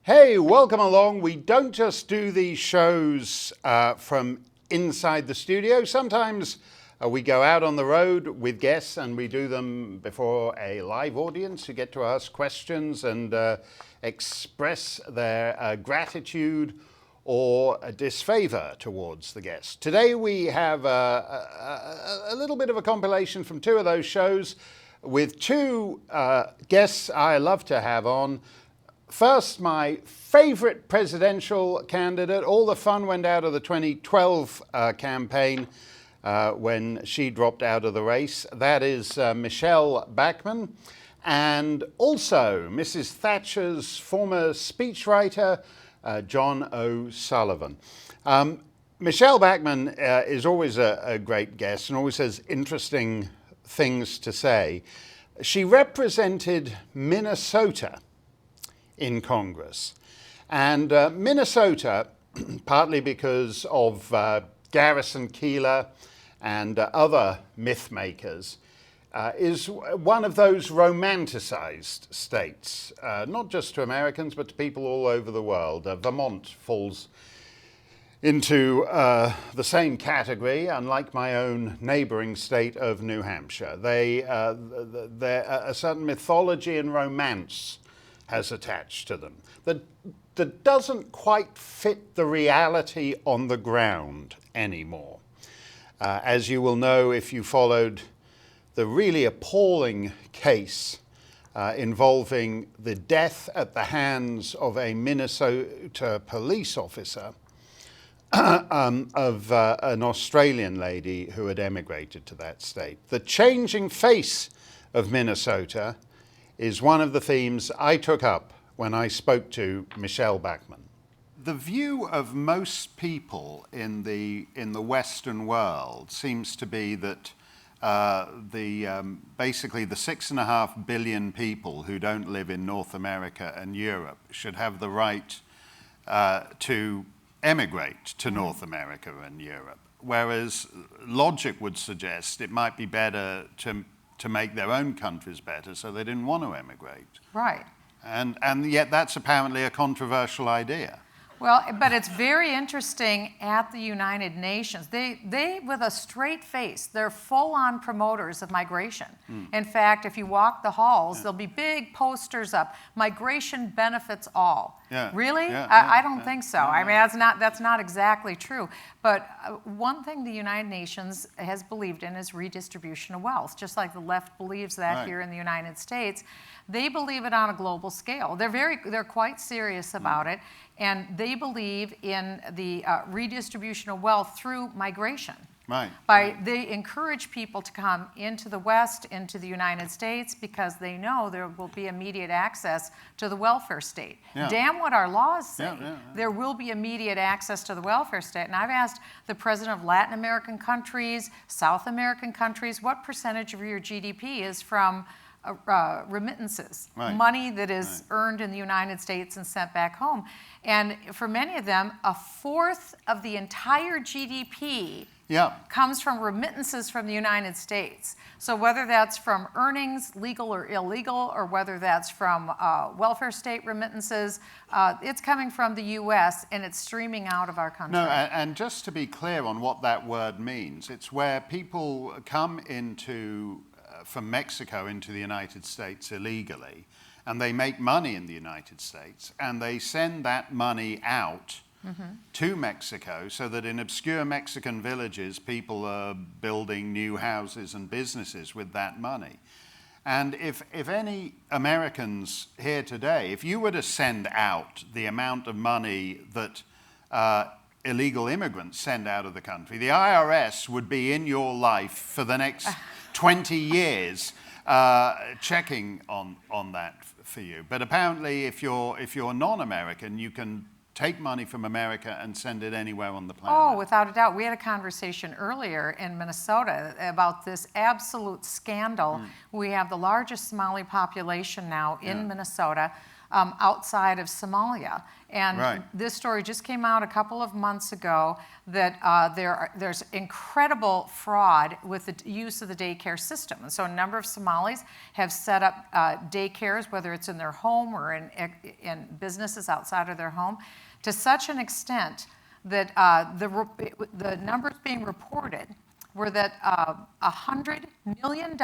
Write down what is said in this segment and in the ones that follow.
Hey, welcome along. We don't just do these shows from inside the studio. Sometimes we go out on the road with guests and we do them before a live audience who get to ask questions and express their gratitude or a disfavor towards the guest. Today we have a little bit of a compilation from two of those shows with two guests I love to have on. First, my favorite presidential candidate. All the fun went out of the 2012 campaign when she dropped out of the race. That is Michele Bachmann. And also Mrs. Thatcher's former speechwriter, John O'Sullivan. Michele Bachmann is always a great guest and always has interesting things to say. She represented Minnesota in Congress. And Minnesota, partly because of Garrison Keillor and other myth makers, is one of those romanticized states, not just to Americans, but to people all over the world. Vermont falls into the same category, unlike my own neighboring state of New Hampshire. A certain mythology and romance has attached to them that doesn't quite fit the reality on the ground anymore. As you will know if you followed the really appalling case involving the death at the hands of a Minnesota police officer of an Australian lady who had emigrated to that state. The changing face of Minnesota is one of the themes I took up when I spoke to Michele Bachmann. The view of most people in the Western world seems to be that basically the 6.5 billion people who don't live in North America and Europe should have the right to emigrate to North America and Europe, whereas logic would suggest it might be better to make their own countries better, so they didn't want to emigrate. Right. And yet that's apparently a controversial idea. Well, but it's very interesting at the United Nations. They with a straight face, they're full-on promoters of migration. In fact, if you walk the halls, there'll be big posters up, migration benefits all. Yeah. Really? Yeah, I don't think so. I mean, that's not exactly true. But one thing the United Nations has believed in is redistribution of wealth, just like the left believes that here in the United States. They believe it on a global scale. They're quite serious about it, and they believe in the redistribution of wealth through migration. Right. They encourage people to come into the West, into the United States, because they know there will be immediate access to the welfare state. Yeah. Damn what our laws say. Yeah. There will be immediate access to the welfare state. And I've asked the president of Latin American countries, South American countries, what percentage of your GDP is from remittances, money that is earned in the United States and sent back home. And for many of them, a fourth of the entire GDP comes from remittances from the United States. So whether that's from earnings, legal or illegal, or whether that's from welfare state remittances, it's coming from the U.S. and it's streaming out of our country. No, and just to be clear on what that word means, it's where people come from Mexico into the United States illegally, and they make money in the United States, and they send that money out to Mexico so that in obscure Mexican villages, people are building new houses and businesses with that money. And if any Americans here today, if you were to send out the amount of money that illegal immigrants send out of the country, the IRS would be in your life for the next 20 years checking on that for you. But apparently if you're non-American, you can take money from America and send it anywhere on the planet. Oh, without a doubt. We had a conversation earlier in Minnesota about this absolute scandal. We have the largest Somali population now in Minnesota. outside of Somalia. And this story just came out a couple of months ago that there's incredible fraud with the use of the daycare system. And so a number of Somalis have set up daycares, whether it's in their home or in businesses outside of their home, to such an extent that the numbers being reported were that $100 million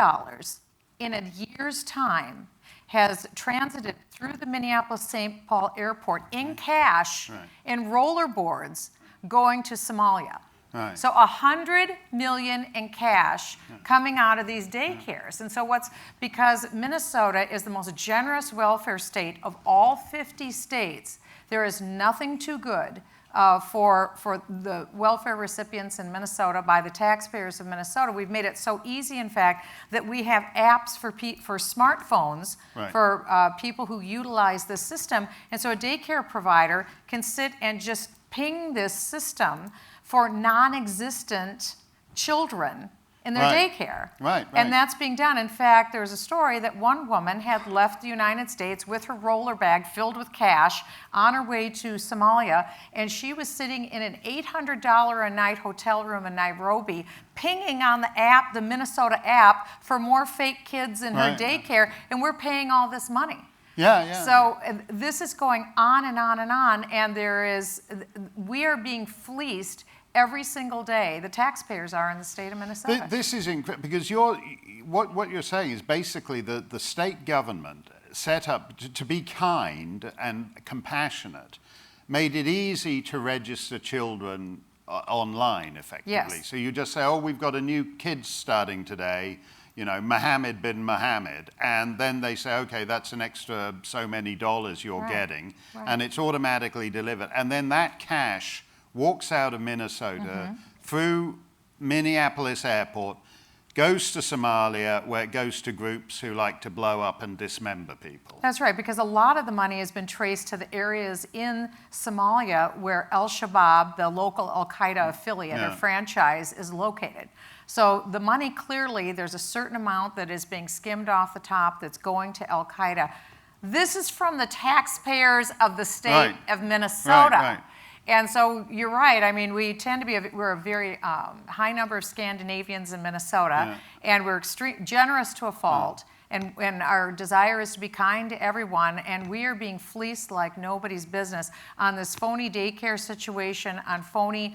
in a year's time has transited through the Minneapolis-St. Paul airport in cash in rollerboards going to Somalia. So $100 million in cash coming out of these daycares. And so because Minnesota is the most generous welfare state of all 50 states, there is nothing too good for the welfare recipients in Minnesota by the taxpayers of Minnesota. We've made it so easy, in fact, that we have apps for smartphones for people who utilize this system. And so a daycare provider can sit and just ping this system for non-existent children in their daycare. And that's being done. In fact, there's a story that one woman had left the United States with her roller bag filled with cash on her way to Somalia, and she was sitting in an $800 a night hotel room in Nairobi, pinging on the app, the Minnesota app, for more fake kids in her daycare, and we're paying all this money. So this is going on and on and on, and we are being fleeced every single day. The taxpayers are in the state of Minnesota. This is incredible, because what you're saying is basically the state government set up to be kind and compassionate, made it easy to register children online, effectively. So you just say, oh, we've got a new kid starting today, you know, Mohammed bin Mohammed, and then they say, okay, that's an extra so many dollars you're getting, and it's automatically delivered. And then that cash walks out of Minnesota through Minneapolis Airport, goes to Somalia, where it goes to groups who like to blow up and dismember people. That's right, because a lot of the money has been traced to the areas in Somalia where Al-Shabaab, the local Al-Qaeda affiliate or franchise, is located. So the money, clearly, there's a certain amount that is being skimmed off the top that's going to Al-Qaeda. This is from the taxpayers of the state of Minnesota. And so you're right. I mean, we tend to be we're a very high number of Scandinavians in Minnesota, and we're generous to a fault. And our desire is to be kind to everyone, and we are being fleeced like nobody's business on this phony daycare situation, on phony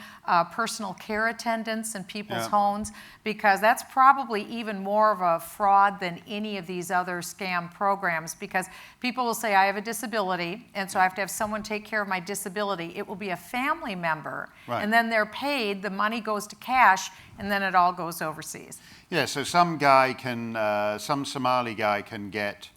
personal care attendants in people's homes, because that's probably even more of a fraud than any of these other scam programs, because people will say, I have a disability, and so I have to have someone take care of my disability. It will be a family member, and then they're paid, the money goes to cash, and then it all goes overseas. Yeah, so some Somali guy can get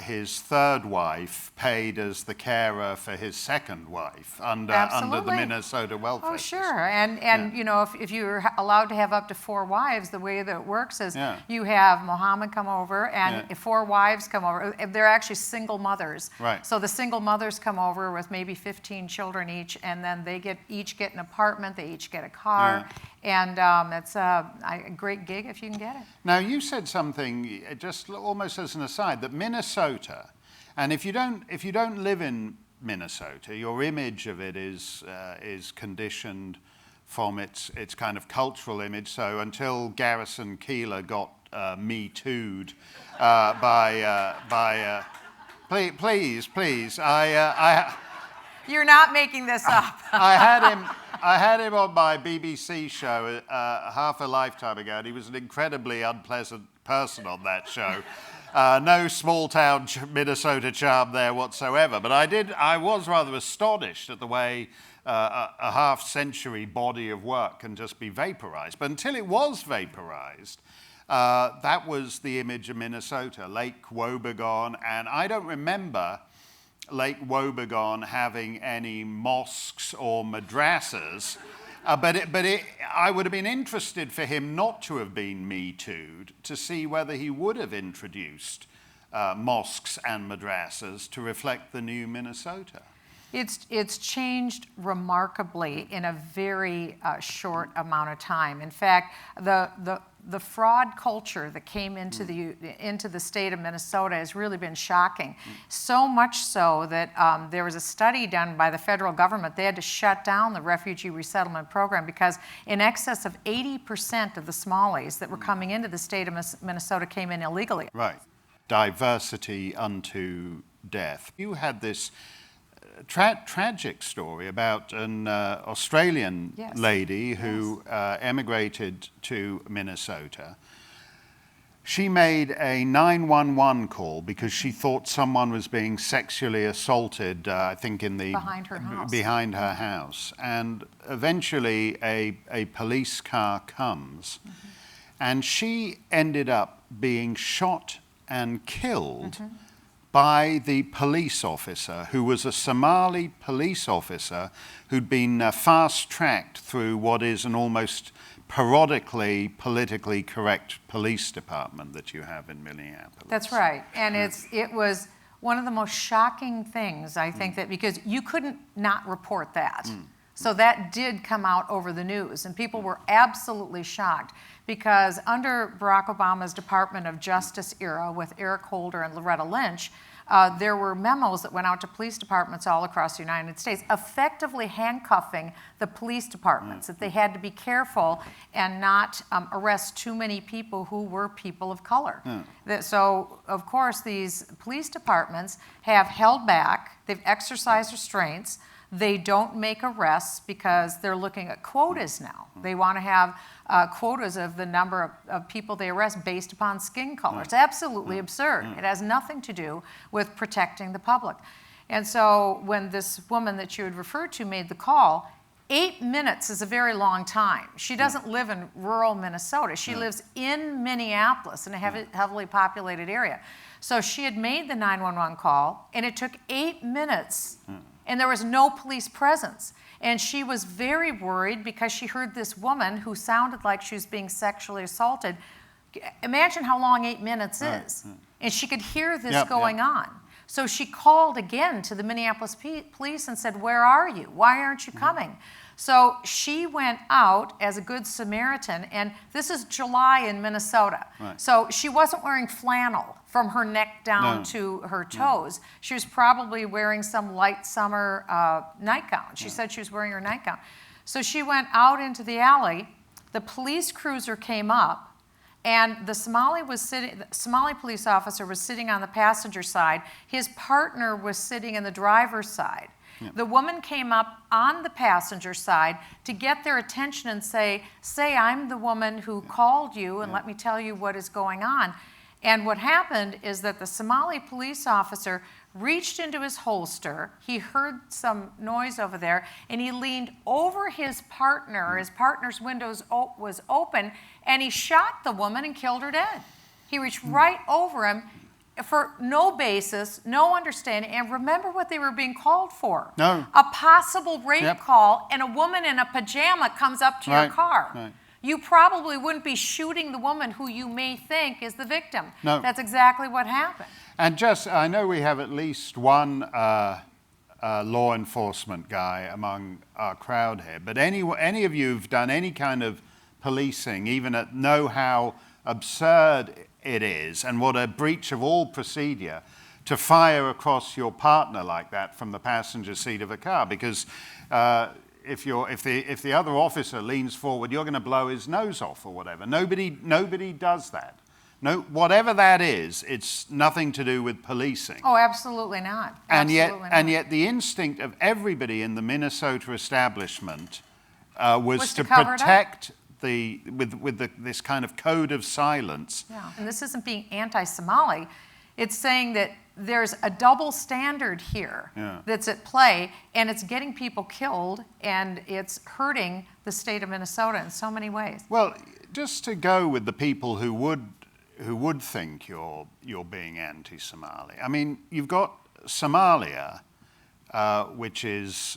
his third wife paid as the carer for his second wife under the Minnesota welfare system. Sure, and you know, if you're allowed to have up to 4 wives, the way that it works is you have Mohammed come over, and 4 wives come over. They're actually single mothers. So the single mothers come over with maybe 15 children each, and then they each get an apartment, they each get a car. And it's a great gig if you can get it. Now, you said something, just almost as an aside, that Minnesota, and if you don't live in Minnesota, your image of it is conditioned from its kind of cultural image. So until Garrison Keillor got Me Too'd please, You're not making this up. I had him on my BBC show half a lifetime ago, and he was an incredibly unpleasant person on that show. No small-town Minnesota charm there whatsoever. But I was rather astonished at the way a half-century body of work can just be vaporized. But until it was vaporized, that was the image of Minnesota, Lake Wobegon, and I don't remember Lake Wobegon having any mosques or madrasas, but I would have been interested for him not to have been Me Too'd, to see whether he would have introduced mosques and madrasas to reflect the new Minnesota. It's changed remarkably in a very short amount of time. In fact, the the fraud culture that came into the state of Minnesota has really been shocking. So much so that there was a study done by the federal government. They had to shut down the refugee resettlement program because in excess of 80% of the Somalis that were coming into the state of Minnesota came in illegally. Right. Diversity unto death. You had this tragic story about an Australian lady who emigrated to Minnesota. She made a 911 call because she thought someone was being sexually assaulted, I think behind her house. And eventually a police car comes, and she ended up being shot and killed by the police officer, who was a Somali police officer who'd been fast-tracked through what is an almost parodically politically correct police department that you have in Minneapolis. That's right. And it was one of the most shocking things, I think, that because you couldn't not report that. So that did come out over the news, and people were absolutely shocked because under Barack Obama's Department of Justice era with Eric Holder and Loretta Lynch, there were memos that went out to police departments all across the United States, effectively handcuffing the police departments, that they had to be careful and not arrest too many people who were people of color. So, of course, these police departments have held back, they've exercised restraints. They don't make arrests because they're looking at quotas now. They want to have quotas of the number of people they arrest based upon skin color. It's absolutely absurd. It has nothing to do with protecting the public. And so when this woman that you had referred to made the call, 8 minutes is a very long time. She doesn't live in rural Minnesota. She lives in Minneapolis, in a heavily populated area. So she had made the 911 call, and it took 8 minutes. And there was no police presence. And she was very worried because she heard this woman who sounded like she was being sexually assaulted. Imagine how long 8 minutes is. And she could hear this going on. So she called again to the Minneapolis police and said, "Where are you? Why aren't you coming?" So she went out as a good Samaritan, and this is July in Minnesota. So she wasn't wearing flannel from her neck down to her toes. She was probably wearing some light summer nightgown. She said she was wearing her nightgown. So she went out into the alley. The police cruiser came up, and the Somali police officer was sitting on the passenger side. His partner was sitting in the driver's side. The woman came up on the passenger side to get their attention and say, "I'm the woman who called you, and let me tell you what is going on." And what happened is that the Somali police officer reached into his holster. He heard some noise over there, and he leaned over his partner. His partner's window was open, and he shot the woman and killed her dead. He reached right over him for no basis, no understanding. And remember what they were being called for. A possible rape call, and a woman in a pajama comes up to your car. You probably wouldn't be shooting the woman who you may think is the victim. That's exactly what happened. And just, I know we have at least one law enforcement guy among our crowd here, but any of you who've done any kind of policing, even know how absurd it is and what a breach of all procedure to fire across your partner like that from the passenger seat of a car, because if the other officer leans forward, you're going to blow his nose off or whatever. Nobody does that. No, whatever that is, it's nothing to do with policing. Oh, absolutely not. And yet the instinct of everybody in the Minnesota establishment was to protect this kind of code of silence. And this isn't being anti-Somali. It's saying that there's a double standard here that's at play, and it's getting people killed, and it's hurting the state of Minnesota in so many ways. Well, just to go with the people who would think you're being anti-Somali. I mean, you've got Somalia, which is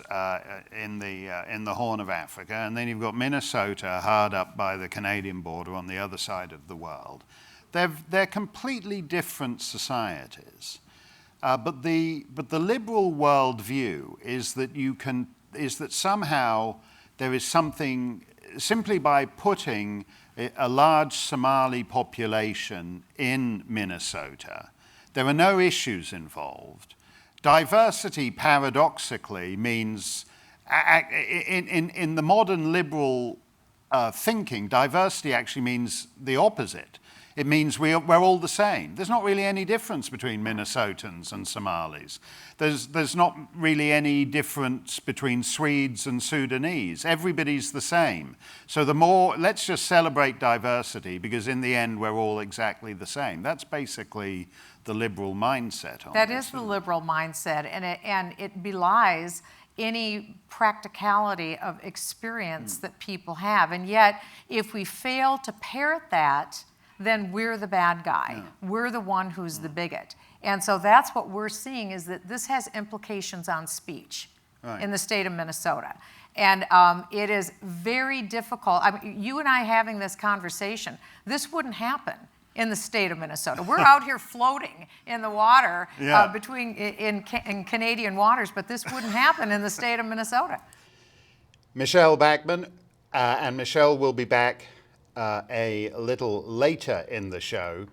in the Horn of Africa, and then you've got Minnesota, hard up by the Canadian border on the other side of the world. They're completely different societies, but the liberal worldview is that somehow there is something, simply by putting a large Somali population in Minnesota. There are no issues involved. Diversity, paradoxically, means, in the modern liberal thinking, diversity actually means the opposite. It means we're all the same. There's not really any difference between Minnesotans and Somalis. There's not really any difference between Swedes and Sudanese. Everybody's the same. So let's just celebrate diversity, because in the end we're all exactly the same. That's basically the liberal mindset on That this. is the liberal mindset, and it belies any practicality of experience that people have. And yet, if we fail to parrot that, then we're the bad guy. Yeah. We're the one who's the bigot. And so that's what we're seeing, is that this has implications on speech in the state of Minnesota. And it is very difficult. I mean, you and I having this conversation, this wouldn't happen in the state of Minnesota. We're out here floating in the water in Canadian waters, but this wouldn't happen in the state of Minnesota. Michele Bachmann, and Michele will be back a little later in the show.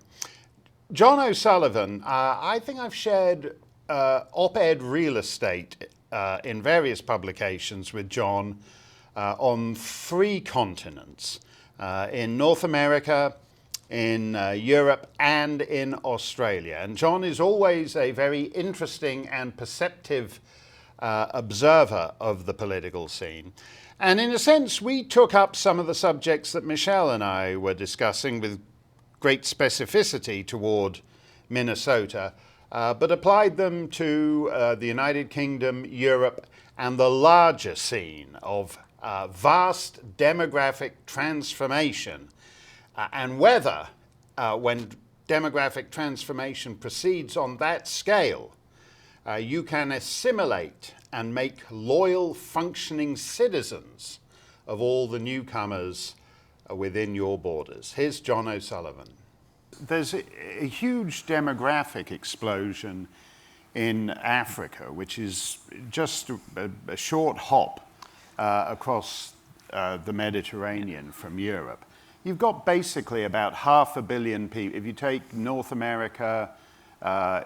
John O'Sullivan, I think I've shared op-ed real estate in various publications with John on 3 continents, in North America, in Europe, and in Australia. And John is always a very interesting and perceptive observer of the political scene. And in a sense, we took up some of the subjects that Michele and I were discussing with great specificity toward Minnesota, but applied them to the United Kingdom, Europe, and the larger scene of vast demographic transformation, and whether, when demographic transformation proceeds on that scale, you can assimilate and make loyal, functioning citizens of all the newcomers within your borders. Here's John O'Sullivan. There's a huge demographic explosion in Africa, which is just a short hop across the Mediterranean from Europe. You've got basically about 500 million people. If you take North America,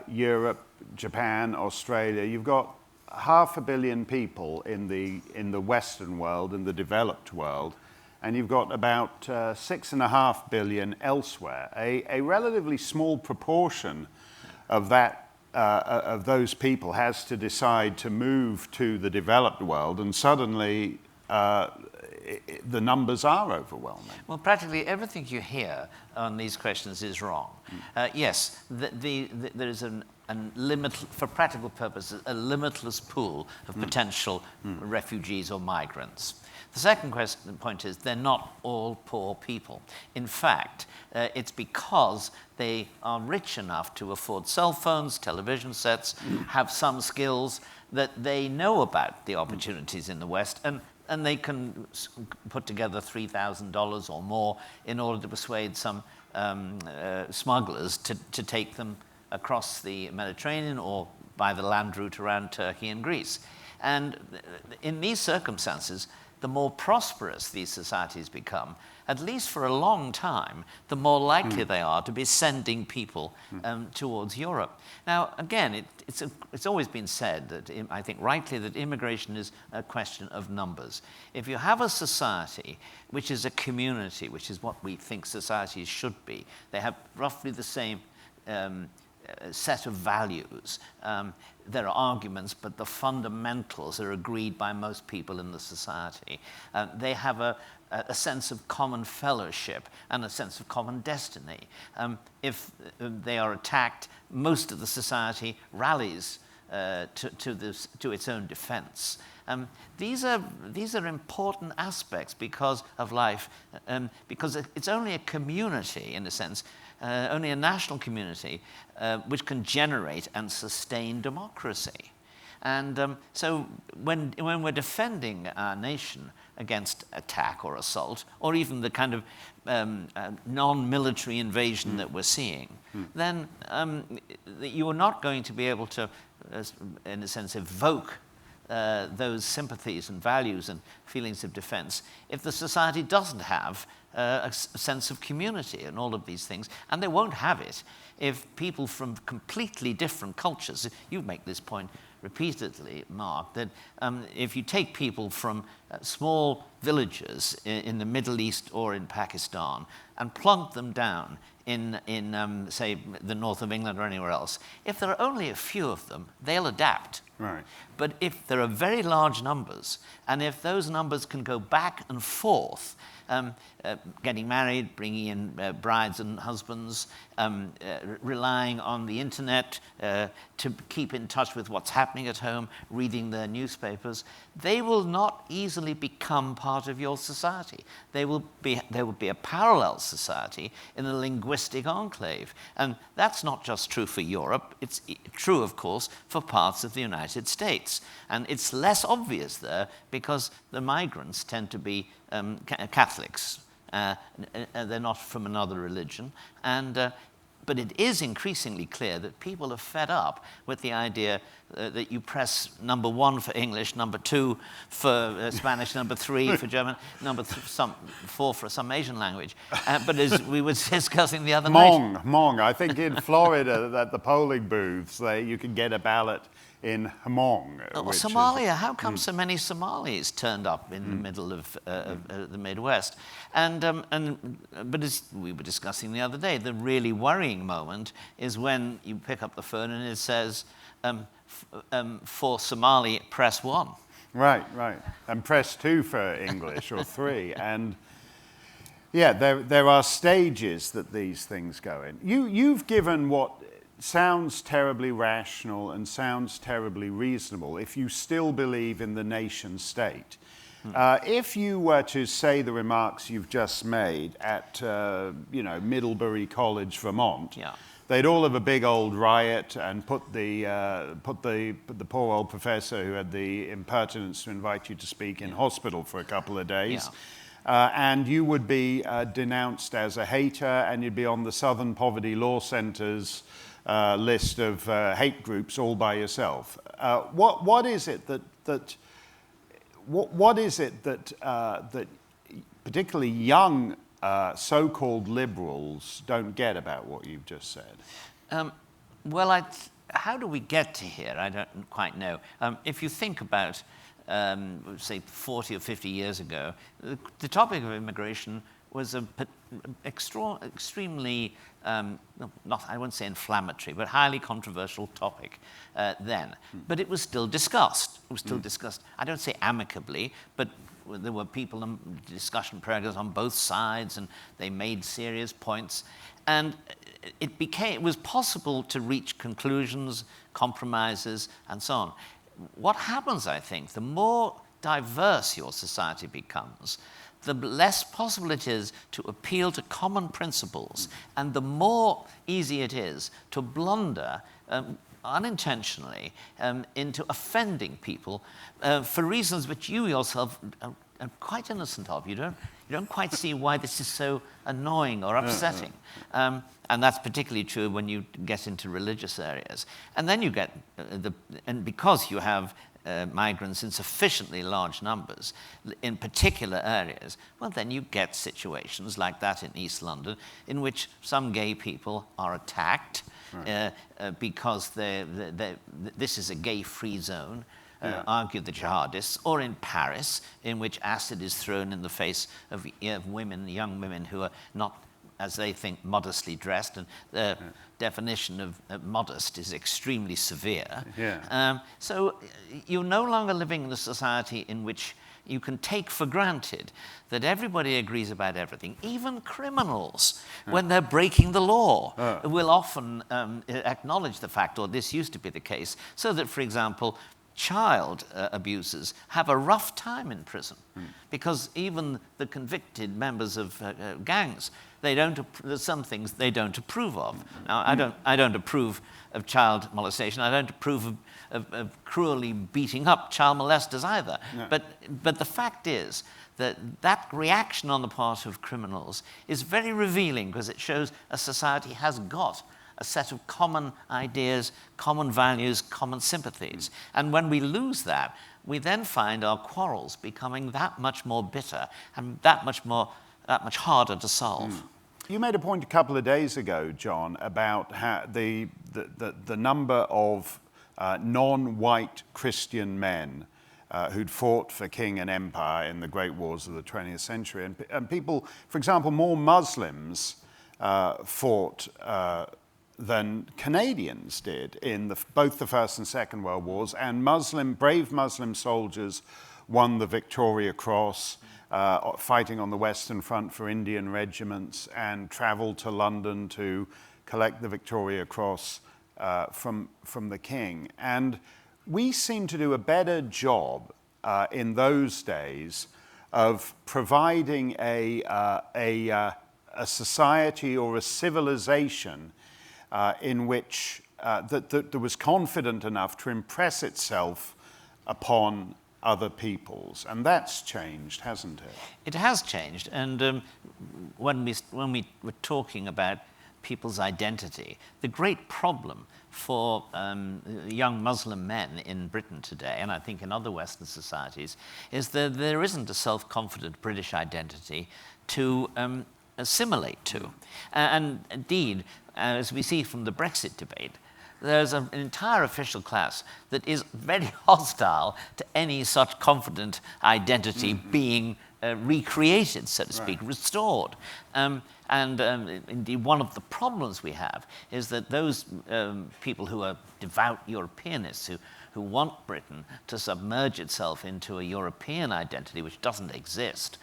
Europe, Japan, Australia, you've got 500 million people in the Western world, in the developed world, and you've got about 6.5 billion elsewhere. A relatively small proportion of that of those people has to decide to move to the developed world, and suddenly the numbers are overwhelming. Well, practically everything you hear on these questions is wrong. Yes, there is for practical purposes, a limitless pool of potential refugees or migrants. The second point is they're not all poor people. In fact, it's because they are rich enough to afford cell phones, television sets, have some skills, that they know about the opportunities in the West, and they can put together $3,000 or more in order to persuade some smugglers to take them across the Mediterranean or by the land route around Turkey and Greece. And in these circumstances, the more prosperous these societies become, at least for a long time, the more likely they are to be sending people towards Europe. Now, again, it's always been said that, I think rightly, that immigration is a question of numbers. If you have a society which is a community, which is what we think societies should be, they have roughly the same set of values. There are arguments, but the fundamentals are agreed by most people in the society. They have a sense of common fellowship and a sense of common destiny. If they are attacked, most of the society rallies to its own defense. These are important aspects because of life, because it's only a community, in a sense, only a national community which can generate and sustain democracy. And so when we're defending our nation against attack or assault, or even the kind of non-military invasion that we're seeing, then you are not going to be able to, in a sense, evoke those sympathies and values and feelings of defense if the society doesn't have a sense of community and all of these things. And they won't have it if people from completely different cultures, you make this point repeatedly, Mark, that if you take people from small villages in the Middle East or in Pakistan and plunk them down in say, the north of England or anywhere else, if there are only a few of them, they'll adapt. Right. But if there are very large numbers, and if those numbers can go back and forth, getting married, bringing in brides and husbands, relying on the internet to keep in touch with what's happening at home, reading their newspapers, they will not easily become part of your society. There will be a parallel society in a linguistic enclave. And that's not just true for Europe, it's true, of course, for parts of the United States. And it's less obvious there because the migrants tend to be Catholics. They're not from another religion. But it is increasingly clear that people are fed up with the idea that you press number 1 for English, number 2 for Spanish, number 3 for German, number 4 for some Asian language. But as we were discussing the other night... Hmong. I think in Florida, at the polling booths, you can get a ballot in Hmong. Somalia, how come so many Somalis turned up in the middle of the Midwest? But as we were discussing the other day, the really worrying moment is when you pick up the phone and it says, for Somali, press 1. Right. And press 2 for English, or 3. And yeah, there are stages that these things go in. You've given what sounds terribly rational and sounds terribly reasonable if you still believe in the nation state. If you were to say the remarks you've just made at Middlebury College, Vermont, they'd all have a big old riot and put the poor old professor who had the impertinence to invite you to speak in hospital for a couple of days. And you would be denounced as a hater, and you'd be on the Southern Poverty Law Center's list of hate groups all by yourself. What is it that particularly young so-called liberals don't get about what you've just said? How do we get to here? I don't quite know. If you think about, say, 40 or 50 years ago, the topic of immigration was extremely, I won't say inflammatory, but highly controversial topic then. But it was still discussed. It was still discussed, I don't say amicably, but there were people in discussion programs on both sides, and they made serious points. And it was possible to reach conclusions, compromises, and so on. What happens, I think, the more diverse your society becomes, the less possible it is to appeal to common principles, and the more easy it is to blunder unintentionally into offending people for reasons which you yourself are quite innocent of. You don't quite see why this is so annoying or upsetting. And that's particularly true when you get into religious areas. And then you get, and because you have migrants in sufficiently large numbers in particular areas, well, then you get situations like that in East London in which some gay people are attacked because this is a gay-free zone, argue the jihadists, or in Paris, in which acid is thrown in the face of women, young women who are not, as they think, modestly dressed, and the definition of modest is extremely severe. So you're no longer living in a society in which you can take for granted that everybody agrees about everything. Even criminals, when they're breaking the law, will often acknowledge the fact, or this used to be the case, so that, for example, child abusers have a rough time in prison because even the convicted members of gangs, there's some things they don't approve of. Now, I don't approve of child molestation. I don't approve of cruelly beating up child molesters either. But the fact is that reaction on the part of criminals is very revealing, because it shows a society has got a set of common ideas, common values, common sympathies. And when we lose that, we then find our quarrels becoming that much more bitter and that much harder to solve. You made a point a couple of days ago, John, about how the number of non-white Christian men who'd fought for king and empire in the great wars of the 20th century. And people, for example, more Muslims fought than Canadians did in both the First and Second World Wars, and brave Muslim soldiers won the Victoria Cross, fighting on the Western Front for Indian regiments, and traveled to London to collect the Victoria Cross from the king. And we seem to do a better job in those days of providing a society or a civilization in which that was confident enough to impress itself upon other peoples. And that's changed, hasn't it? It has changed. And when we were talking about people's identity, the great problem for young Muslim men in Britain today, and I think in other Western societies, is that there isn't a self-confident British identity to assimilate to. And indeed, as we see from the Brexit debate, there's an entire official class that is very hostile to any such confident identity being recreated, so to speak, restored. Indeed, one of the problems we have is that those people who are devout Europeanists, who want Britain to submerge itself into a European identity which doesn't exist,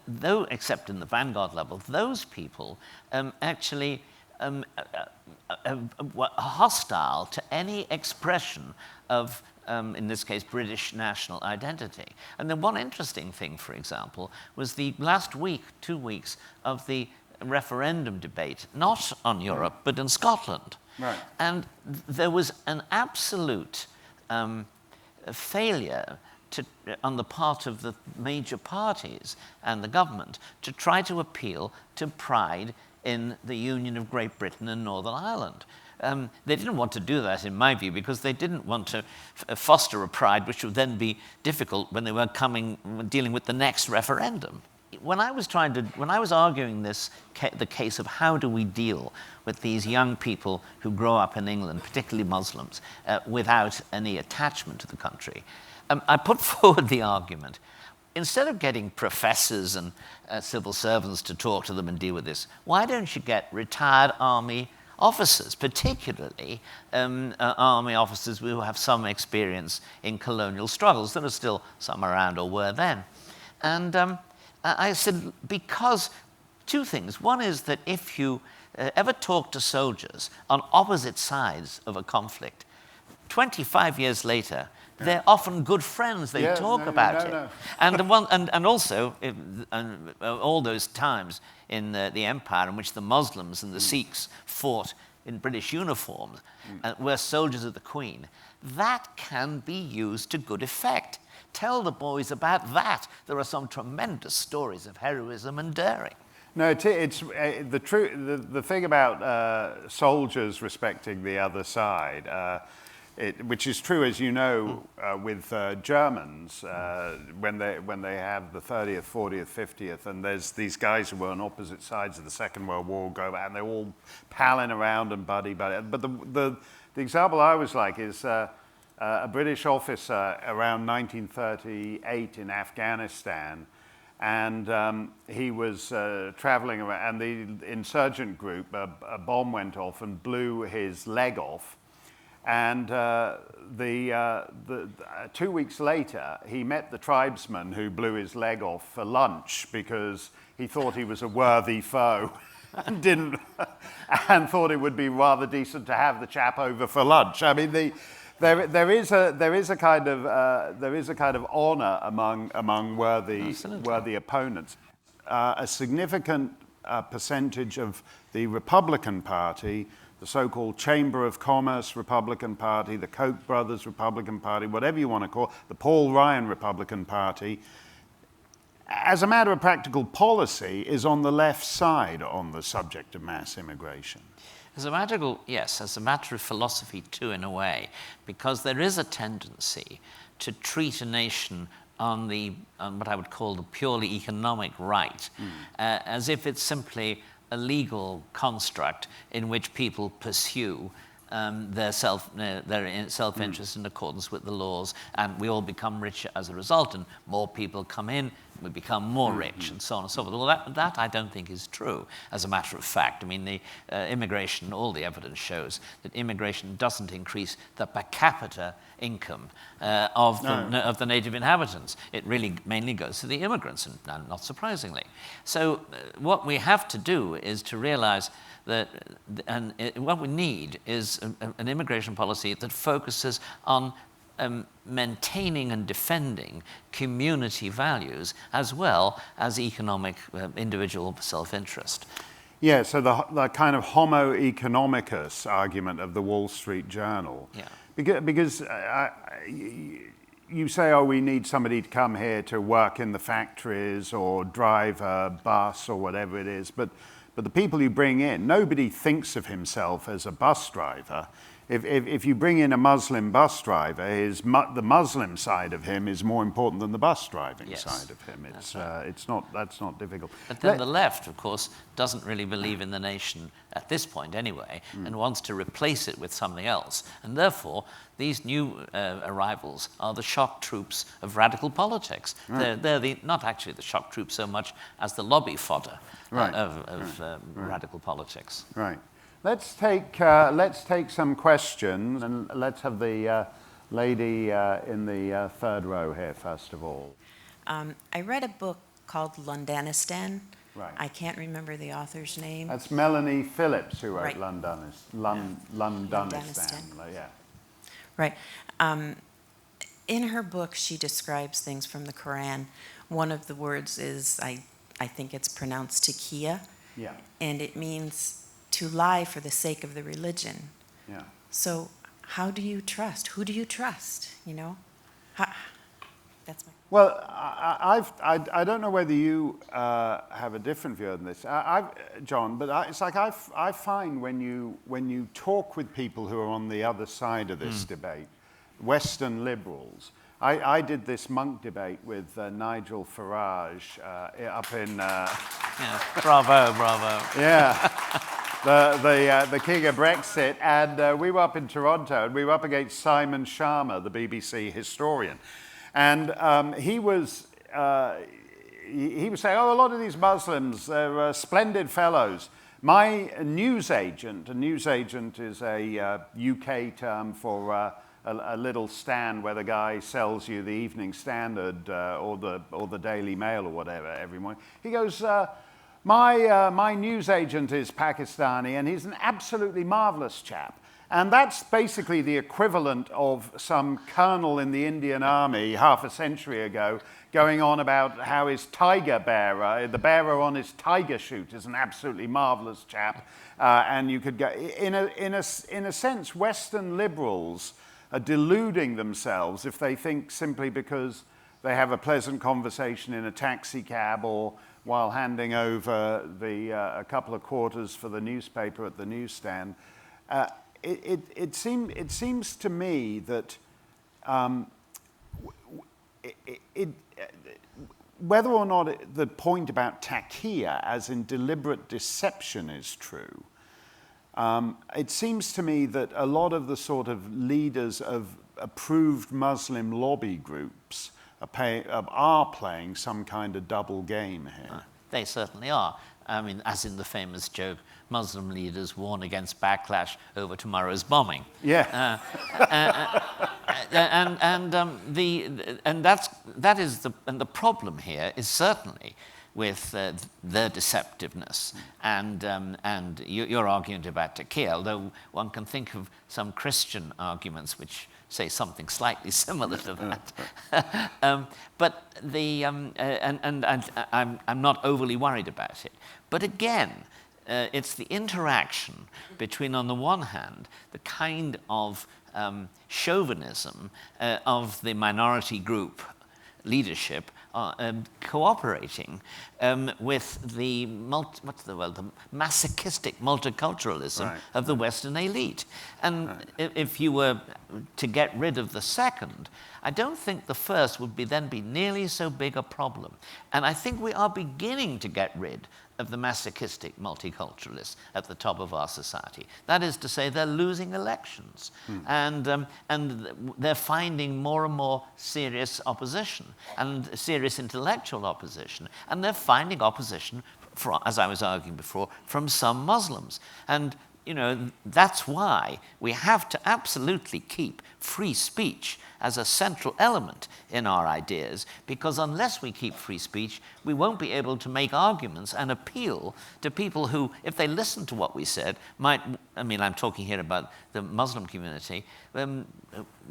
though except in the vanguard level, those people actually were hostile to any expression of, in this case, British national identity. And then one interesting thing, for example, was the last 2 weeks of the referendum debate, not on Europe, but in Scotland. Right. And there was an absolute failure on the part of the major parties and the government to try to appeal to pride in the Union of Great Britain and Northern Ireland. They didn't want to do that, in my view, because they didn't want to foster a pride which would then be difficult when they were dealing with the next referendum. When I was arguing the case of how do we deal with these young people who grow up in England, particularly Muslims, without any attachment to the country, I put forward the argument, instead of getting professors and civil servants to talk to them and deal with this, why don't you get retired army officers, particularly army officers who have some experience in colonial struggles? There are still some around, or were then. And I said, because two things. One is that if you ever talk to soldiers on opposite sides of a conflict, 25 years later, they're often good friends. They talk about it. And also, all those times in the empire in which the Muslims and the Sikhs fought in British uniforms, were soldiers of the Queen, that can be used to good effect. Tell the boys about that. There are some tremendous stories of heroism and daring. No, it's the thing about soldiers respecting the other side. Which is true, as you know, with Germans, when they have the 30th, 40th, 50th, and there's these guys who were on opposite sides of the Second World War go back, and they're all palling around and buddy. But the example I always like is a British officer around 1938 in Afghanistan, and he was traveling around, and the insurgent group, a bomb went off and blew his leg off. And 2 weeks later, he met the tribesman who blew his leg off for lunch because he thought he was a worthy foe and thought it would be rather decent to have the chap over for lunch. I mean, there is a kind of honor among worthy opponents. A significant percentage of the Republican Party, the so-called Chamber of Commerce Republican Party, the Koch brothers Republican Party, whatever you want to call it, the Paul Ryan Republican Party, as a matter of practical policy, is on the left side on the subject of mass immigration. As a matter of philosophy too, in a way, because there is a tendency to treat a nation on what I would call the purely economic right, as if it's simply a legal construct in which people pursue their self-interest in accordance with the laws, and we all become richer as a result, and more people come in, we become more rich, and so on and so forth. Well, that I don't think is true, as a matter of fact. I mean, the immigration, all the evidence shows that immigration doesn't increase the per capita income of the native inhabitants. It really mainly goes to the immigrants, and not surprisingly. So what we have to do is to realize that, what we need is an immigration policy that focuses on maintaining and defending community values as well as economic individual self-interest. Yeah, so the kind of homo economicus argument of the Wall Street Journal. Yeah. Because you say, oh, we need somebody to come here to work in the factories or drive a bus or whatever it is, but the people you bring in, nobody thinks of himself as a bus driver. If you bring in a Muslim bus driver, the Muslim side of him is more important than the bus driving side of him. That's not difficult. But then the left, of course, doesn't really believe in the nation at this point anyway, and wants to replace it with something else. And therefore, these new arrivals are the shock troops of radical politics. They're not actually the shock troops so much as the lobby fodder of radical politics. Right. Let's take some questions, and let's have the lady in the third row here first of all. I read a book called Londonistan. Right. I can't remember the author's name. That's Melanie Phillips who wrote Right. Londonistan. Yeah. Right. In her book, she describes things from the Quran. One of the words is, I think it's pronounced taqiya, Yeah. and it means to lie for the sake of the religion. Yeah. So how do you trust? Who do you trust? You know? That's my... Well, I don't know whether you have a different view on this, John, but it's like I find when you talk with people who are on the other side of this debate, Western liberals. I did this monk debate with Nigel Farage up in... Bravo. Yeah. The king of Brexit, and we were up in Toronto, and we were up against Simon Sharma, the BBC historian, and he was saying, oh, a lot of these Muslims, they're splendid fellows. My newsagent, a newsagent is a UK term for a little stand where the guy sells you the Evening Standard or the Daily Mail or whatever every morning. He goes, my newsagent is Pakistani, and he's an absolutely marvelous chap. And that's basically the equivalent of some colonel in the Indian Army half a century ago going on about how his tiger bearer, the bearer on his tiger chute, is an absolutely marvelous chap. And you could go, in a sense, Western liberals are deluding themselves if they think simply because they have a pleasant conversation in a taxi cab or while handing over a couple of quarters for the newspaper at the newsstand. It seems to me that whether or not the point about taqiyya, as in deliberate deception, is true, it seems to me that a lot of the sort of leaders of approved Muslim lobby groups are playing some kind of double game here. They certainly are. I mean, as in the famous joke, Muslim leaders warn against backlash over tomorrow's bombing. Yeah. The problem here is certainly with their deceptiveness and your argument about taqiyya, although one can think of some Christian arguments which say something slightly similar to that. But I'm not overly worried about it. But again, it's the interaction between, on the one hand, the kind of chauvinism of the minority group leadership cooperating with the masochistic multiculturalism of the Western elite. And if you were to get rid of the second, I don't think the first would then be nearly so big a problem. And I think we are beginning to get rid of the masochistic multiculturalists at the top of our society. That is to say, they're losing elections, and they're finding more and more serious opposition, and serious intellectual opposition, and they're finding opposition, as I was arguing before, from some Muslims. And that's why we have to absolutely keep free speech as a central element in our ideas, because unless we keep free speech, we won't be able to make arguments and appeal to people who, if they listen to what we said, I'm talking here about the Muslim community,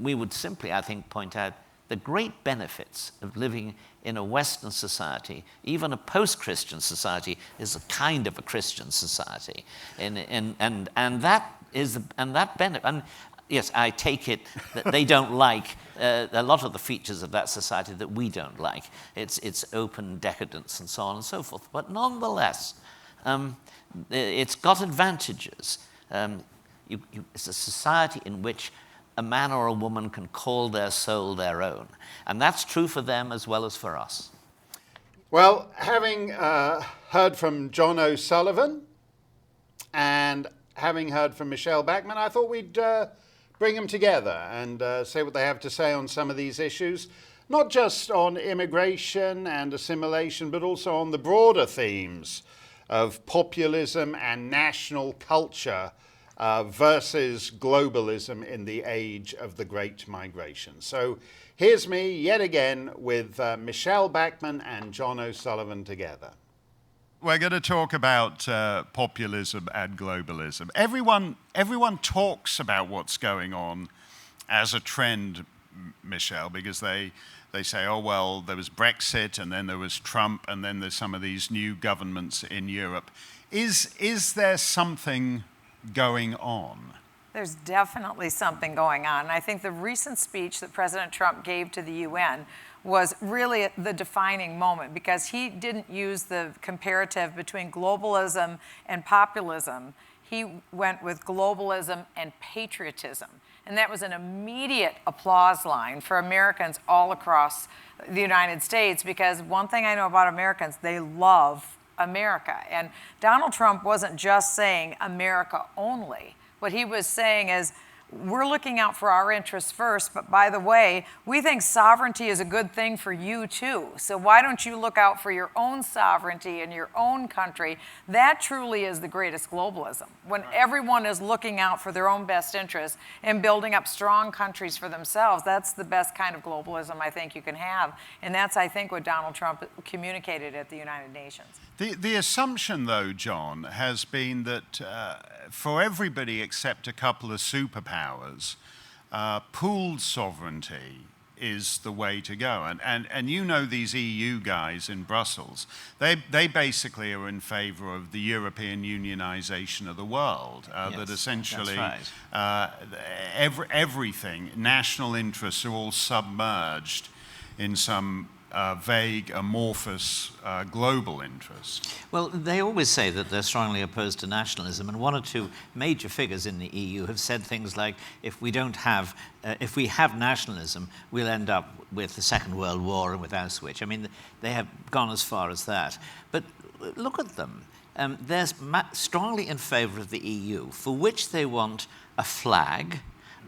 we would simply, I think, point out the great benefits of living in a Western society. Even a post-Christian society is a kind of a Christian society, and that benefit. And yes, I take it that they don't like a lot of the features of that society that we don't like. It's open decadence and so on and so forth. But nonetheless, it's got advantages. It's a society in which a man or a woman can call their soul their own. And that's true for them as well as for us. Well, having heard from John O'Sullivan and having heard from Michele Bachmann, I thought we'd bring them together and say what they have to say on some of these issues, not just on immigration and assimilation, but also on the broader themes of populism and national culture versus globalism in the age of the Great Migration. So here's me yet again with Michele Bachmann and John O'Sullivan together. We're going to talk about populism and globalism. Everyone talks about what's going on as a trend, Michele, because they say, oh, well, there was Brexit, and then there was Trump, and then there's some of these new governments in Europe. Is there something going on? There's definitely something going on. And I think the recent speech that President Trump gave to the UN was really the defining moment, because he didn't use the comparative between globalism and populism. He went with globalism and patriotism. And that was an immediate applause line for Americans all across the United States, because one thing I know about Americans, they love America. And Donald Trump wasn't just saying America only. What he was saying is, we're looking out for our interests first, but by the way, we think sovereignty is a good thing for you too. So why don't you look out for your own sovereignty in your own country? That truly is the greatest globalism. When everyone is looking out for their own best interests and building up strong countries for themselves, that's the best kind of globalism I think you can have. And that's, I think, what Donald Trump communicated at the United Nations. The assumption, though, John, has been that for everybody except a couple of superpowers, pooled sovereignty is the way to go. And you know these EU guys in Brussels, they basically are in favor of the European unionization of the world, Yes, that essentially that's right. everything, national interests are all submerged in some vague, amorphous global interest. Well, they always say that they're strongly opposed to nationalism, and one or two major figures in the EU have said things like, if we have nationalism, we'll end up with the Second World War and with Auschwitz. I mean, they have gone as far as that. But look at them. They're strongly in favor of the EU, for which they want a flag,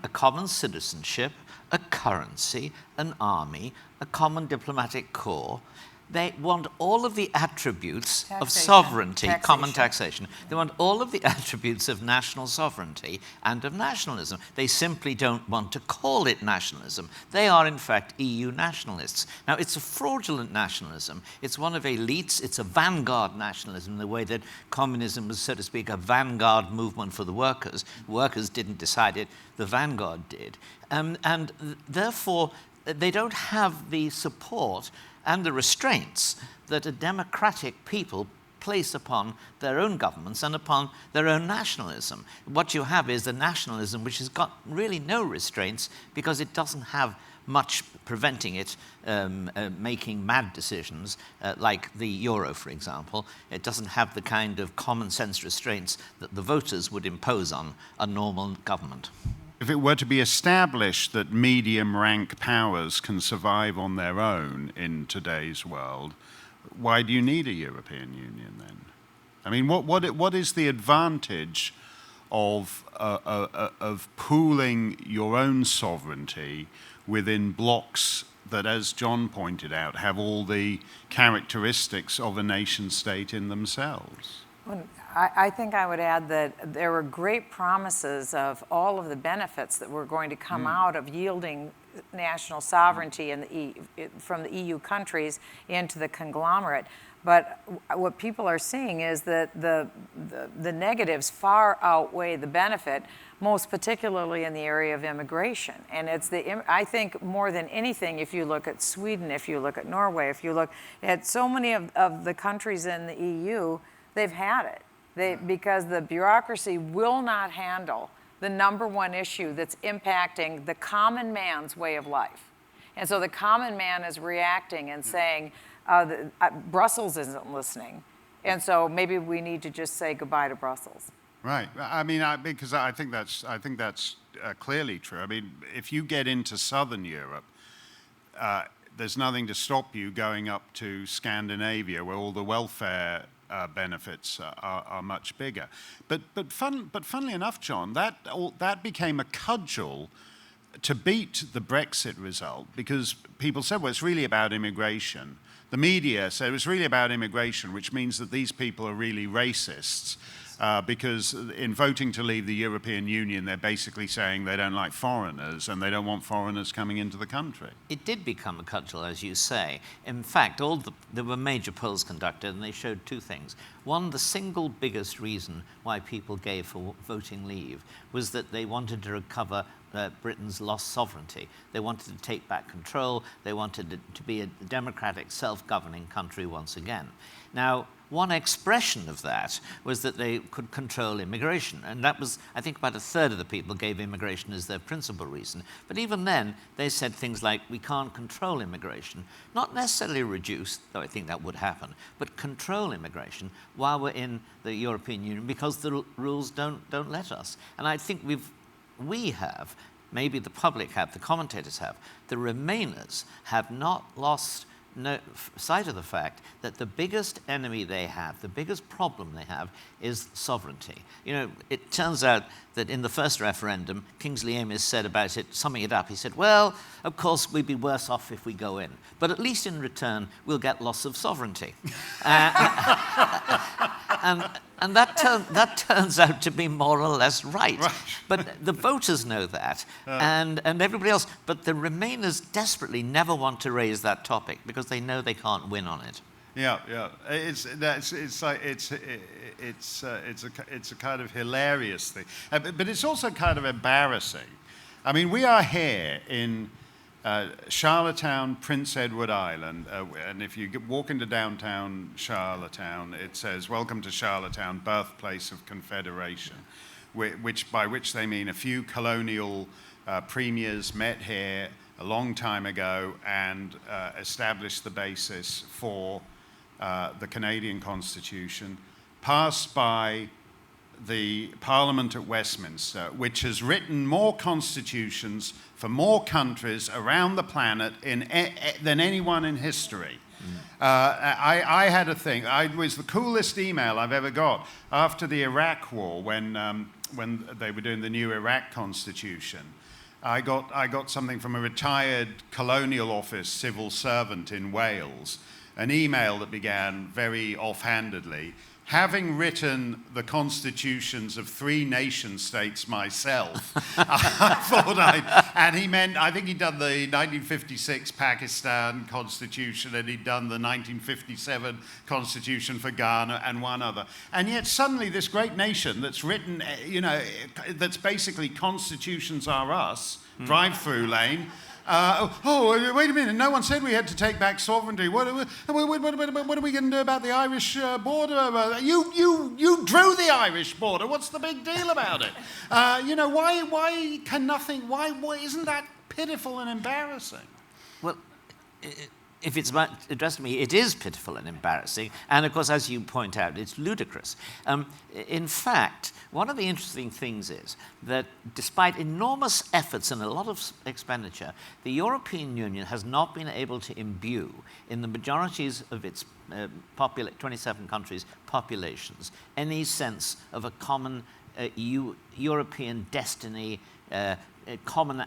a common citizenship, a currency, an army, a common diplomatic corps. They want all of the attributes of sovereignty, common taxation. They want all of the attributes of national sovereignty and of nationalism. They simply don't want to call it nationalism. They are, in fact, EU nationalists. Now, it's a fraudulent nationalism. It's one of elites. It's a vanguard nationalism in the way that communism was, so to speak, a vanguard movement for the workers. Workers didn't decide it. The vanguard did. And therefore, they don't have the support and the restraints that a democratic people place upon their own governments and upon their own nationalism. What you have is a nationalism which has got really no restraints because it doesn't have much preventing it making mad decisions like the euro, for example. It doesn't have the kind of common sense restraints that the voters would impose on a normal government. If it were to be established that medium rank powers can survive on their own in today's world, why do you need a European Union then? I mean, what is the advantage of pooling your own sovereignty within blocks that, as John pointed out, have all the characteristics of a nation state in themselves? I think I would add that there were great promises of all of the benefits that were going to come out of yielding national sovereignty from the EU countries into the conglomerate. But what people are seeing is that the negatives far outweigh the benefit, most particularly in the area of immigration. And I think more than anything, if you look at Sweden, if you look at Norway, if you look at so many of the countries in the EU, they've had it. Because the bureaucracy will not handle the number one issue that's impacting the common man's way of life. And so the common man is reacting and saying, Brussels isn't listening. And so maybe we need to just say goodbye to Brussels. Right. I mean, because I think that's clearly true. I mean, if you get into southern Europe, there's nothing to stop you going up to Scandinavia, where all the welfare benefits are much bigger. But funnily enough, John, that became a cudgel to beat the Brexit result, because people said, well, it's really about immigration. The media said it was really about immigration, which means that these people are really racists. Because in voting to leave the European Union, they're basically saying they don't like foreigners and they don't want foreigners coming into the country. It did become a cudgel, as you say. In fact, there were major polls conducted, and they showed two things. One, the single biggest reason why people gave for voting leave was that they wanted to recover Britain's lost sovereignty. They wanted to take back control. They wanted it to be a democratic, self-governing country once again. Now, one expression of that was that they could control immigration. And that was, I think, about a third of the people gave immigration as their principal reason. But even then, they said things like, we can't control immigration. Not necessarily reduce, though I think that would happen, but control immigration while we're in the European Union, because the rules don't let us. And I think we have, maybe the public have, the commentators have, the Remainers have not lost sight of the fact that the biggest enemy they have, the biggest problem they have, is sovereignty. You know, it turns out that in the first referendum, Kingsley Amis said about it, summing it up, he said, well, of course, we'd be worse off if we go in, but at least in return, we'll get loss of sovereignty. And that turns out to be more or less right. But the voters know that, and everybody else. But the Remainers desperately never want to raise that topic because they know they can't win on it. Yeah. It's a kind of hilarious thing, but it's also kind of embarrassing. I mean, we are here in Charlottetown, Prince Edward Island, and if you walk into downtown Charlottetown, it says, "Welcome to Charlottetown, birthplace of Confederation," by which they mean a few colonial premiers met here a long time ago and established the basis for the Canadian Constitution, passed by the Parliament at Westminster, which has written more constitutions for more countries around the planet than anyone in history. I had a thing. It was the coolest email I've ever got after the Iraq War, when they were doing the new Iraq Constitution. I got something from a retired colonial office civil servant in Wales, an email that began very offhandedly, "Having written the constitutions of 3 nation states myself," I thought and he meant, I think he'd done the 1956 Pakistan constitution, and he'd done the 1957 constitution for Ghana and one other. And yet suddenly this great nation that's written, that's basically constitutions are us, drive-through lane, Wait a minute, no one said we had to take back sovereignty. What are we going to do about the Irish border? You drew the Irish border. What's the big deal about it? Why can nothing, why isn't that pitiful and embarrassing? Well, if it's addressed to me, it is pitiful and embarrassing. And of course, as you point out, it's ludicrous. In fact, one of the interesting things is that despite enormous efforts and a lot of expenditure, the European Union has not been able to imbue in the majorities of its 27 countries' populations any sense of a common European destiny, common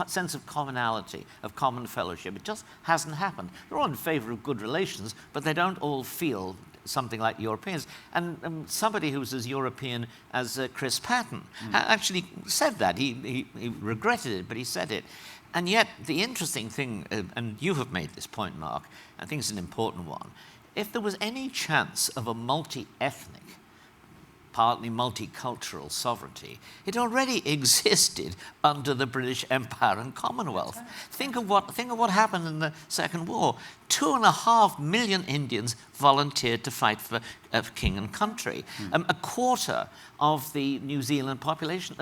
sense of commonality, of common fellowship. It just hasn't happened. They're all in favor of good relations, but they don't all feel something like Europeans. And somebody who's as European as Chris Patton actually said that. He regretted it, but he said it. And yet, the interesting thing, and you have made this point, Mark, I think it's an important one, if there was any chance of a multi-ethnic, partly multicultural sovereignty, it already existed under the British Empire and Commonwealth. Think of what happened in the Second War. 2.5 million Indians volunteered to fight for king and country. A quarter of the New Zealand population,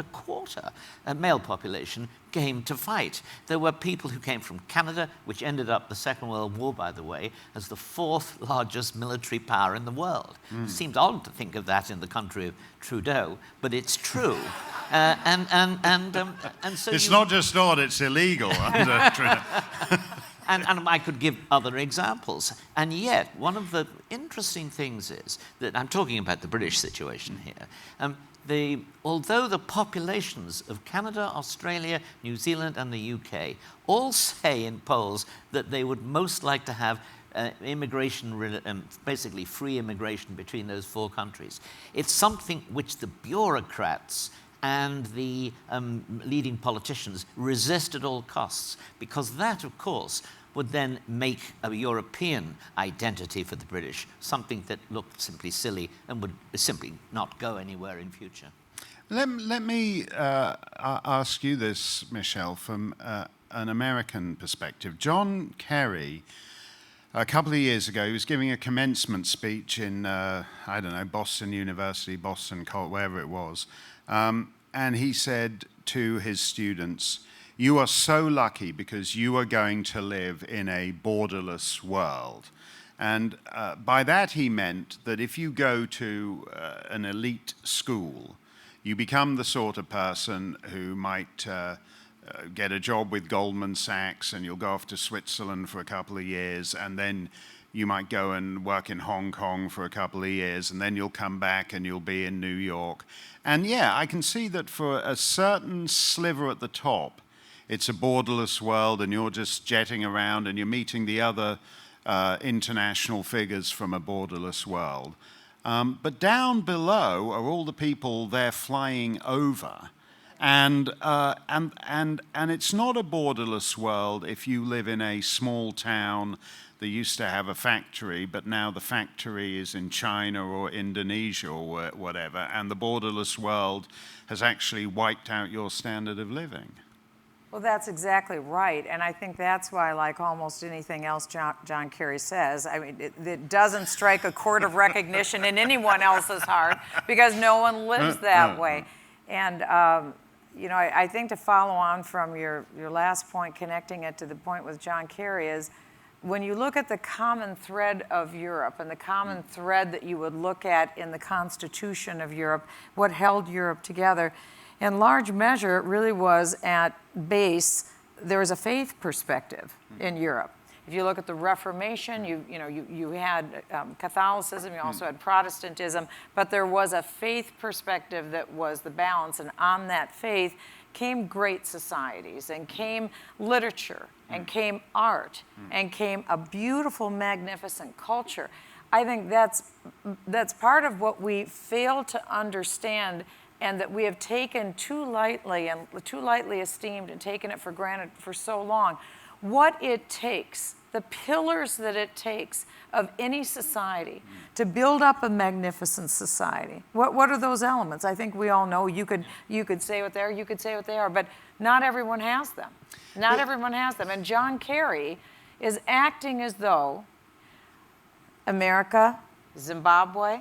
male population, came to fight. There were people who came from Canada, which ended up the Second World War, by the way, as the 4th largest military power in the world. It seems odd to think of that in the country of Trudeau, but it's true. And so it's not just odd; it's illegal under Trudeau. And I could give other examples. And yet, one of the interesting things is that I'm talking about the British situation here. Although the populations of Canada, Australia, New Zealand, and the UK all say in polls that they would most like to have basically free immigration between those 4 countries, it's something which the bureaucrats and the leading politicians resist at all costs, because that, of course, would then make a European identity for the British something that looked simply silly and would simply not go anywhere in future. Let me ask you this, Michele, from an American perspective. John Kerry, a couple of years ago, he was giving a commencement speech in, Boston University, Boston College, wherever it was. And he said to his students, "You are so lucky because you are going to live in a borderless world." And by that he meant that if you go to an elite school, you become the sort of person who might get a job with Goldman Sachs, and you'll go off to Switzerland for a couple of years, and then you might go and work in Hong Kong for a couple of years, and then you'll come back and you'll be in New York. And yeah, I can see that for a certain sliver at the top, it's a borderless world, and you're just jetting around and you're meeting the other international figures from a borderless world. But down below are all the people they're flying over. And it's not a borderless world if you live in a small town that used to have a factory, but now the factory is in China or Indonesia or whatever, and the borderless world has actually wiped out your standard of living. Well, that's exactly right, and I think that's why, like almost anything else John Kerry says, I mean, it doesn't strike a chord of recognition in anyone else's heart, because no one lives that way. And I think to follow on from your last point, connecting it to the point with John Kerry, is when you look at the common thread of Europe and the common thread that you would look at in the Constitution of Europe, what held Europe together, in large measure, it really was at base, there was a faith perspective in Europe. If you look at the Reformation, you had Catholicism, you also had Protestantism, but there was a faith perspective that was the balance, and on that faith came great societies, and came literature, and came art, and came a beautiful, magnificent culture. I think that's part of what we fail to understand, and that we have taken too lightly esteemed and taken it for granted for so long. what it takes, the pillars that it takes of any society to build up a magnificent society. What are those elements? I think we all know. You could say what they are, you could say what they are, but not everyone has them. Not everyone has them. And John Kerry is acting as though America, Zimbabwe,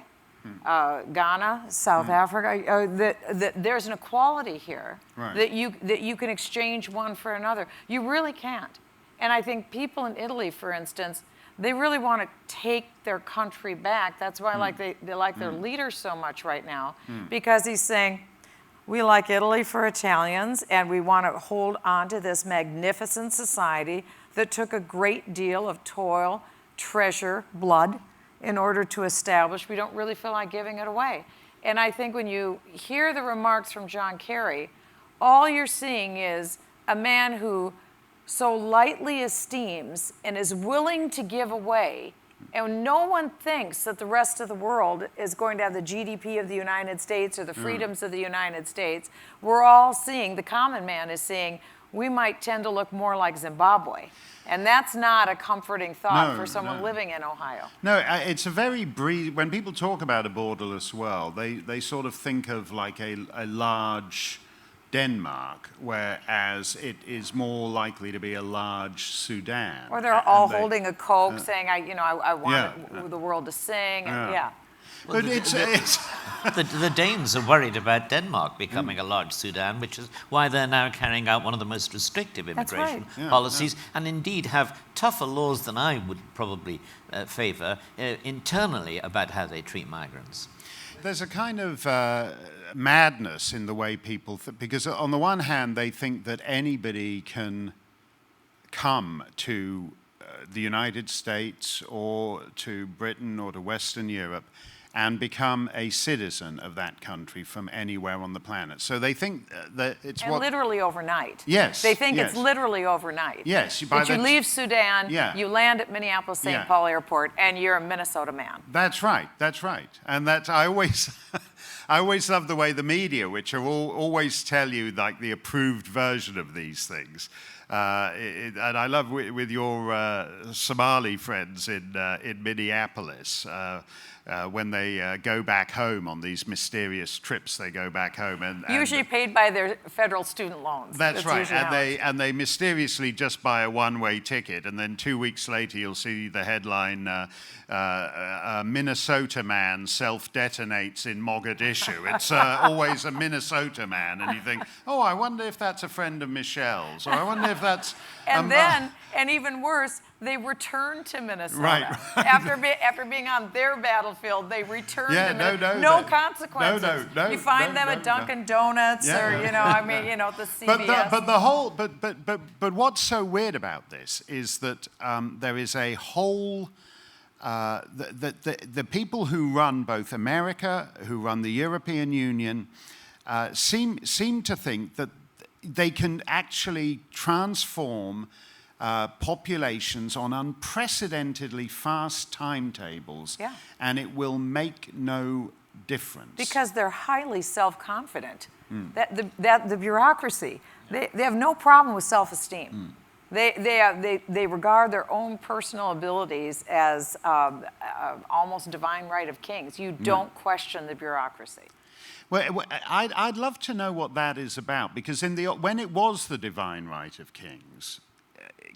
Ghana, South Africa, that there's an equality here, that you can exchange one for another. You really can't. And I think people in Italy, for instance, they really want to take their country back. That's why they like their leader so much right now, because he's saying, we like Italy for Italians, and we want to hold on to this magnificent society that took a great deal of toil, treasure, blood in order to establish. We don't really feel like giving it away. And I think when you hear the remarks from John Kerry, all you're seeing is a man who so lightly esteems and is willing to give away, and no one thinks that the rest of the world is going to have the GDP of the United States or the freedoms of the United States. We're all seeing, the common man is seeing, we might tend to look more like Zimbabwe. And that's not a comforting thought for someone living in Ohio. No, it's a very when people talk about a borderless world, they sort of think of like a large Denmark, whereas it is more likely to be a large Sudan. Or they're all holding a Coke saying, I want the world to sing. Well, But the Danes are worried about Denmark becoming a large Sudan, which is why they're now carrying out one of the most restrictive immigration policies, and indeed have tougher laws than I would probably favour internally about how they treat migrants. There's a kind of madness in the way people because on the one hand they think that anybody can come to the United States or to Britain or to Western Europe and become a citizen of that country from anywhere on the planet. So they think that it's literally overnight. Yes. They think it's literally overnight. Yes. That you leave Sudan, you land at Minneapolis-St. Paul Airport, and you're a Minnesota man. That's right. And I always love the way the media, which are always tell you like the approved version of these things. And I love with your Somali friends in Minneapolis, when they go back home on these mysterious trips, they go back home and usually paid by their federal student loans. That's right, and they mysteriously just buy a one-way ticket, and then 2 weeks later you'll see the headline: a Minnesota man self-detonates in Mogadishu. It's always a Minnesota man, and you think, oh, I wonder if that's a friend of Michelle's, or I wonder if that's. And even worse, they return to Minnesota. Right. After being on their battlefield, they return to Minnesota. No consequences. No, you find them at Dunkin' Donuts or, the CVS. But what's so weird about this is that there is a whole... the people who run both America, who run the European Union, seem to think that they can actually transform populations on unprecedentedly fast timetables, and it will make no difference. Because they're highly self-confident. The bureaucracy, they have no problem with self-esteem. They regard their own personal abilities as almost divine right of kings. You don't question the bureaucracy. Well, I'd love to know what that is about, because when it was the divine right of kings,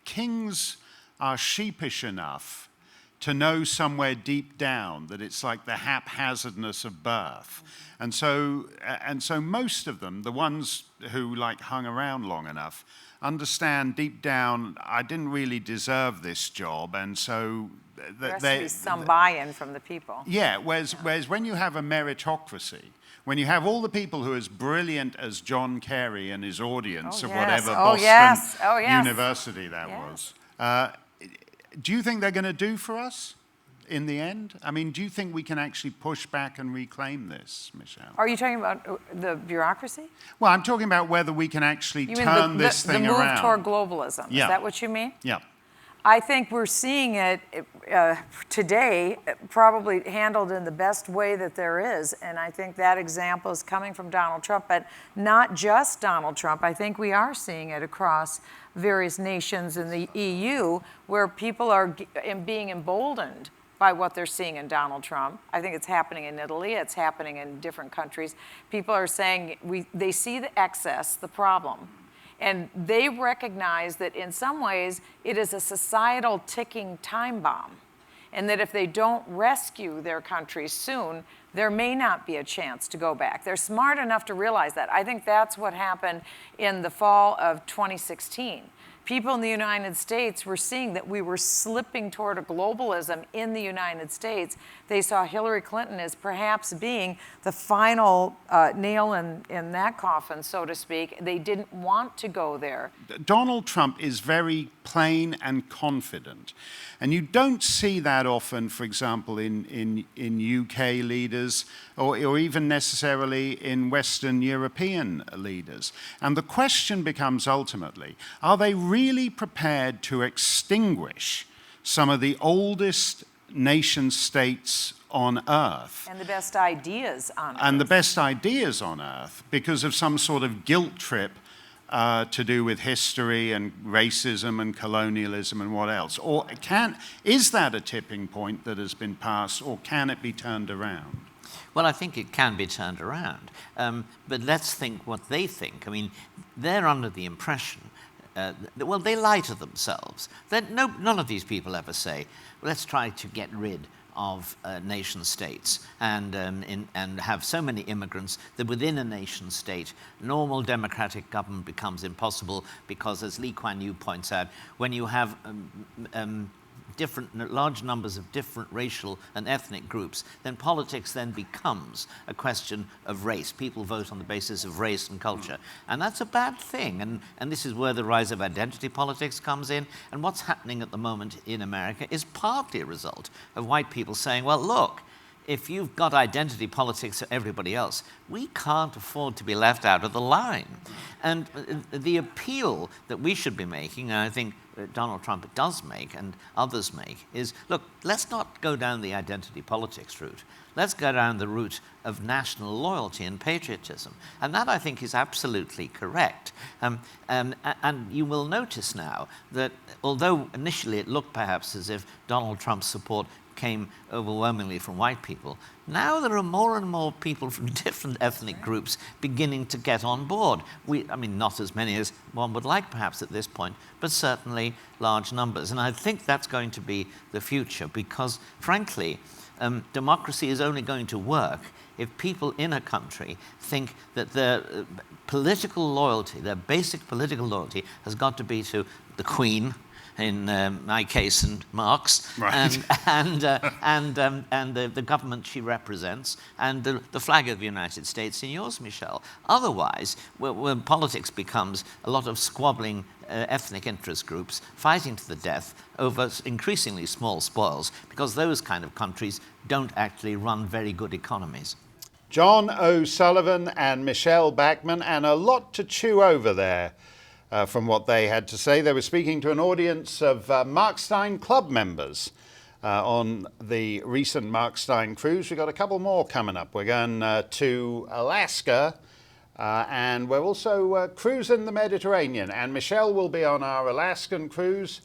kings are sheepish enough to know somewhere deep down that it's like the haphazardness of birth. And so most of them, the ones who hung around long enough, understand deep down, I didn't really deserve this job, and so... There has to be some buy-in from the people. Yeah, whereas when you have a meritocracy, when you have all the people who are as brilliant as John Kerry and his audience of whatever Boston University that was, do you think they're going to do for us in the end? I mean, do you think we can actually push back and reclaim this, Michele? Are you talking about the bureaucracy? Well, I'm talking about whether we can actually turn this thing around. The move toward globalism. Yeah. Is that what you mean? Yeah. I think we're seeing it today, probably handled in the best way that there is. And I think that example is coming from Donald Trump, but not just Donald Trump. I think we are seeing it across various nations in the EU where people are being emboldened by what they're seeing in Donald Trump. I think it's happening in Italy, it's happening in different countries. People are saying they see the excess, the problem, and they recognize that in some ways it is a societal ticking time bomb, and that if they don't rescue their country soon, there may not be a chance to go back. They're smart enough to realize that. I think that's what happened in the fall of 2016. People in the United States were seeing that we were slipping toward a globalism in the United States. They saw Hillary Clinton as perhaps being the final nail in that coffin, so to speak. They didn't want to go there. Donald Trump is very plain and confident. And you don't see that often, for example, in UK leaders or even necessarily in Western European leaders. And the question becomes ultimately, are they really prepared to extinguish some of the oldest nation states on earth? And the best ideas on earth. And the best ideas on earth because of some sort of guilt trip to do with history and racism and colonialism and what else? Or is that a tipping point that has been passed, or can it be turned around? Well, I think it can be turned around. But let's think what they think. I mean, they're under the impression, well, they lie to themselves. None of these people ever say, well, let's try to get rid of nation states and have so many immigrants that within a nation state, normal democratic government becomes impossible because, as Lee Kuan Yew points out, when you have large numbers of different racial and ethnic groups, then politics then becomes a question of race. People vote on the basis of race and culture. And that's a bad thing. And this is where the rise of identity politics comes in. And what's happening at the moment in America is partly a result of white people saying, well, look, if you've got identity politics for everybody else, we can't afford to be left out of the line. And the appeal that we should be making, and I think Donald Trump does make and others make, is, look, let's not go down the identity politics route. Let's go down the route of national loyalty and patriotism. And that, I think, is absolutely correct. And you will notice now that although initially it looked perhaps as if Donald Trump's support came overwhelmingly from white people, now there are more and more people from different ethnic groups beginning to get on board. I mean, not as many as one would like perhaps at this point, but certainly large numbers. And I think that's going to be the future because, frankly, democracy is only going to work if people in a country think that their political loyalty, their basic political loyalty, has got to be to the Queen, in my case, and Mark's, right. and the government she represents, and the flag of the United States in yours, Michele. Otherwise, when politics becomes a lot of squabbling ethnic interest groups fighting to the death over increasingly small spoils, because those kind of countries don't actually run very good economies. John O'Sullivan and Michele Bachmann, and a lot to chew over there. From what they had to say. They were speaking to an audience of Mark Steyn Club members on the recent Mark Steyn Cruise. We've got a couple more coming up. We're going to Alaska and we're also cruising the Mediterranean. And Michele will be on our Alaskan cruise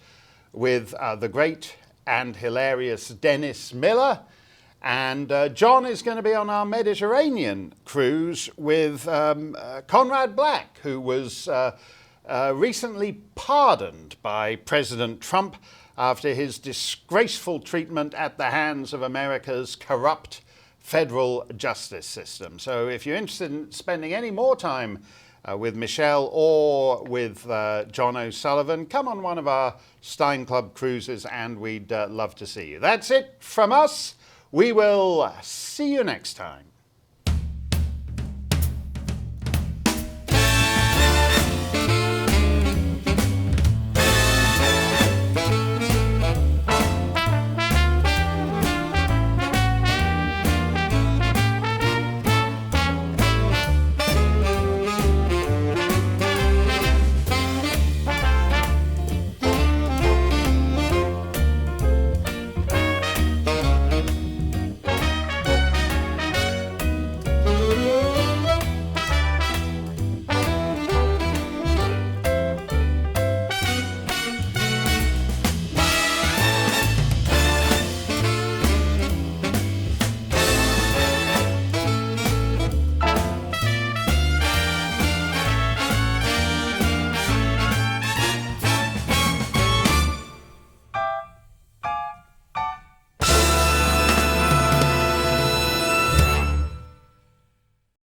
with the great and hilarious Dennis Miller. And John is going to be on our Mediterranean cruise with Conrad Black, who was recently pardoned by President Trump after his disgraceful treatment at the hands of America's corrupt federal justice system. So if you're interested in spending any more time with Michele or with John O'Sullivan, come on one of our Steyn Club cruises and we'd love to see you. That's it from us. We will see you next time.